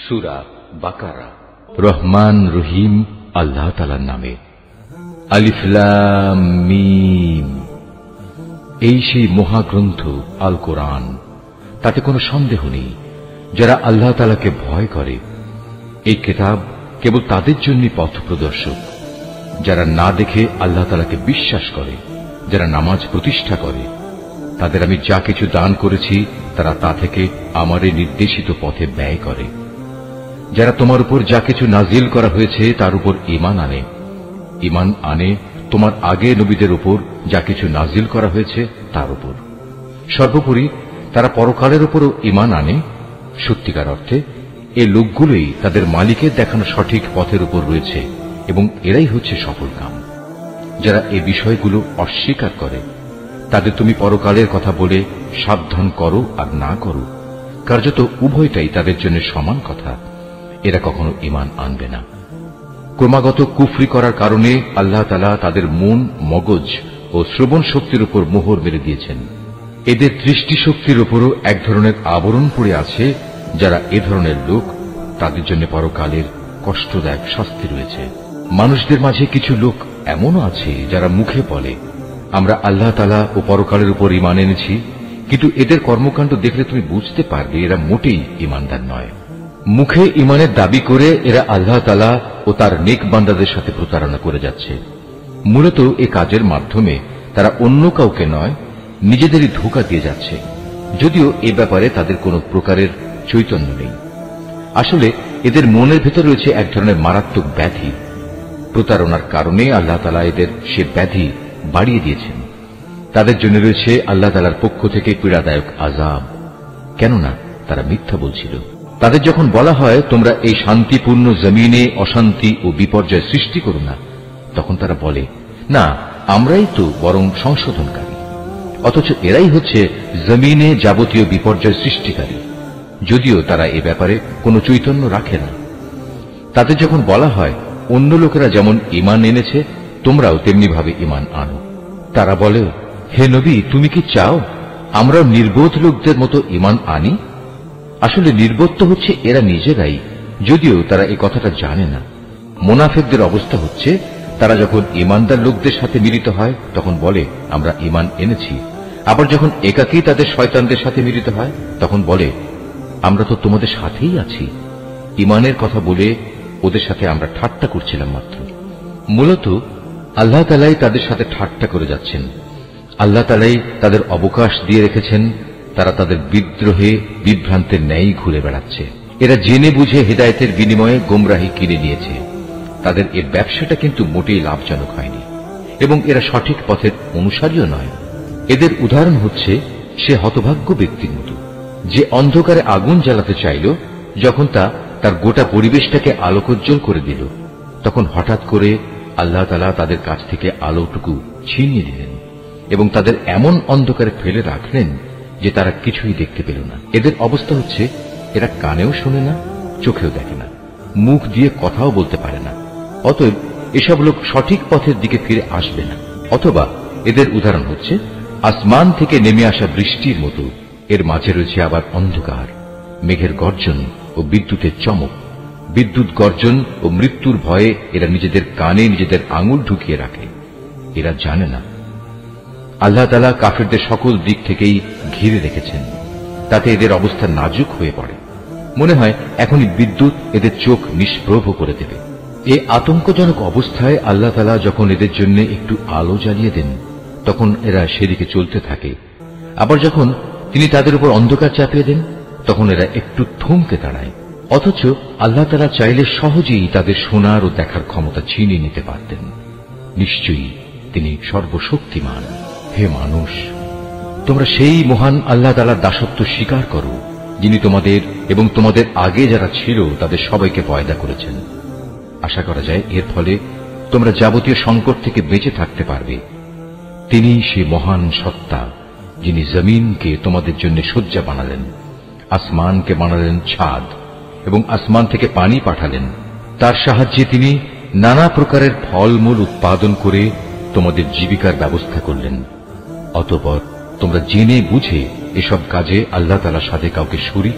সূরা বাকারা। রহমান রহিম আল্লাহ তাআলার নামে। আলিফ লাম মিম। এই সেই মহাগ্রন্থ আল কোরআন, তাতে কোনো সন্দেহ নেই যারা আল্লাহ তাআলাকে ভয় করে। এই কিতাব কেবল তাদের জন্য পথ প্রদর্শক, যারা না দেখে আল্লাহ তাআলাকে বিশ্বাস করে, যারা নামাজ প্রতিষ্ঠা করে। তাদের আমি যা কিছু দান করেছি তারা তা থেকে আমারই নির্দেশিত পথে ব্যয় করে। যারা তোমার উপর যা কিছু নাজিল করা হয়েছে তার উপর ঈমান আনে তোমার আগে নবীদের উপর যা কিছু নাজিল করা হয়েছে তার উপর। সর্বোপরি তারা পরকালের উপরও ঈমান আনে। সত্যিকার অর্থে এই লোকগুলোই তাদের মালিকের দেখানো সঠিক পথের উপর রয়েছে এবং এরাই হচ্ছে সফলকাম। যারা এই বিষয়গুলো অস্বীকার করে তাদের তুমি পরকালের কথা বলে সাবধান করো আর না করো, কার্যত উভয়টাই তাদের জন্য সমান কথা। এরা কখনো ঈমান আনবে না। ক্রমাগত কুফরি করার কারণে আল্লাহ তাআলা তাদের মন, মগজ ও শ্রবণ শক্তির উপর মোহর মেরে দিয়েছেন। এদের দৃষ্টিশক্তির উপরও এক ধরনের আবরণ পড়ে আছে। যারা এ ধরনের লোক, তাদের জন্য পরকালের কষ্টদায়ক শাস্তি রয়েছে। মানুষদের মাঝে কিছু লোক এমনও আছে যারা মুখে বলে আমরা আল্লাহ তাআলা ও পরকালের উপর ঈমান এনেছি, কিন্তু এদের কর্মকাণ্ড দেখলে তুমি বুঝতে পারবে এরা মোটেই ঈমানদার নয়। মুখে ঈমানের দাবি করে এরা আল্লাহ তাআলা ও তার নেক বান্দাদের সাথে প্রতারণা করে যাচ্ছে। মূলত এ কাজের মাধ্যমে তারা অন্য কাউকে নয়, নিজেদেরই ধোঁকা দিয়ে যাচ্ছে, যদিও এ ব্যাপারে তাদের কোনো প্রকারের চৈতন্য নেই। আসলে এদের মনের ভেতর রয়েছে এক ধরনের মারাত্মক ব্যাধি। প্রতারণার কারণে আল্লাহ তাআলা এদের সে ব্যাধি বাড়িয়ে দিয়েছেন। তাদের জন্য রয়েছে আল্লাহ তাআলার পক্ষ থেকে পীড়াদায়ক আযাব, কেননা তারা মিথ্যা বলছিল। তাদের যখন বলা হয় তোমরা এই শান্তিপূর্ণ জমিনে অশান্তি ও বিপর্যয় সৃষ্টি করো না, তখন তারা বলে না, আমরাই তো বরং সংশোধনকারী। অথচ এরাই হচ্ছে জমিনে যাবতীয় বিপর্যয় সৃষ্টিকারী, যদিও তারা এ ব্যাপারে কোনো চৈতন্য রাখে না। তাদের যখন বলা হয় অন্য লোকেরা যেমন ঈমান এনেছে তোমরাও তেমনি ভাবে ঈমান আনো, তারা বলে হে নবী, তুমি কি চাও আমরাও নির্বোধ লোকদের মতো ঈমান আনি? আসলে নির্বোধ তো হচ্ছে এরা নিজেরাই, যদিও তারা এই কথাটা জানে না। মুনাফিকদের অবস্থা হচ্ছে তারা যখন ঈমানদার লোকদের সাথে মিলিত হয় তখন বলে আমরা ঈমান এনেছি, আবার যখন একাকী তাদের শয়তানদের সাথে মিলিত হয় তখন বলে আমরা তো তোমাদের সাথেই আছি। ঈমানের কথা বলে ওদের সাথে আমরা ঠাট্টা করছিলাম মাত্র। মূলত আল্লাহ তাআলাই তাদের সাথে ঠাট্টা করে যাচ্ছেন। আল্লাহ তাআলাই তাদের অবকাশ দিয়ে রেখেছেন। তারা তাদের বিদ্রোহে বিভ্রান্তের ন্যায় ঘুরে বেড়াচ্ছে। এরা জেনে বুঝে হেদায়েতের বিনিময়ে গোমরাহি কিনে নিয়েছে। তাদের এ ব্যবসাটা কিন্তু মোটেই লাভজনক হয়নি এবং এরা সঠিক পথের অনুসারীও নয়। এদের উদাহরণ হচ্ছে সে হতভাগ্য ব্যক্তির মতো যে অন্ধকারে আগুন জ্বালাতে চাইল, যখন তা তার গোটা পরিবেশটাকে আলোকোজ্জ্বল করে দিল, তখন হঠাৎ করে আল্লাহ তাআলা তাদের কাছ থেকে আলোটুকু ছিনিয়ে দিলেন এবং তাদের এমন অন্ধকারে ফেলে রাখলেন যে তারা কিছুই দেখতে পেল না। এদের অবস্থা হচ্ছে এরা কানেও শোনে না, চোখেও দেখে না, মুখ দিয়ে কথাও বলতে পারে না। অতএব এসব লোক সঠিক পথের দিকে ফিরে আসবে না। অথবা এদের উদাহরণ হচ্ছে আসমান থেকে নেমে আসা বৃষ্টির মতো, এর মাঝে রয়েছে আবার অন্ধকার, মেঘের গর্জন ও বিদ্যুতের চমক। বিদ্যুৎ গর্জন ও মৃত্যুর ভয়ে এরা নিজেদের কানে নিজেদের আঙুল ঢুকিয়ে রাখে। এরা জানে না আল্লাহ তাআলা কাফেরদের সকল দিক থেকেই ঘিরে রেখেছেন, তাতে এদের অবস্থা নাজুক হয়ে পড়ে। মনে হয় এখনই বিদ্যুৎ এদের চোখ নিষ্প্রভ করে দেবে। এই আতঙ্কজনক অবস্থায় আল্লাহ তাআলা যখন এদের জন্য একটু আলো জ্বালিয়ে দেন তখন এরা সেদিকে চলতে থাকে। আবার যখন তিনি তাদের উপর অন্ধকার চাপিয়ে দেন তখন এরা একটু থমকে দাঁড়ায়। অথচ আল্লাহ তাআলা চাইলে সহজেই তাদের শোনার ও দেখার ক্ষমতা ছিনিয়ে নিতে পারতেন। নিশ্চয়ই তিনি সর্বশক্তিমান। হে মানুষ, তোমরা সেই মহান আল্লাহ তাআলার দাসত্ব স্বীকার করো যিনি তোমাদের এবং তোমাদের আগে যারা ছিল তাদের সবাইকে পয়দা করেছেন। আশা করা যায় এর ফলে তোমরা যাবতীয় সংকট থেকে বেঁচে থাকতে পারবে। তিনি সেই মহান সত্তা যিনি জমিনকে তোমাদের জন্য শয্যা বানালেন, আসমানকে বানালেন ছাদ এবং আসমান থেকে পানি পাঠালেন। তার সাহায্যে তিনি নানা প্রকারের ফলমূল উৎপাদন করে তোমাদের জীবিকার ব্যবস্থা করলেন। অতঃপর তোমরা জেনে বুঝে এসব কাজে আল্লাহ তাআলার সাথে কাউকে শরীক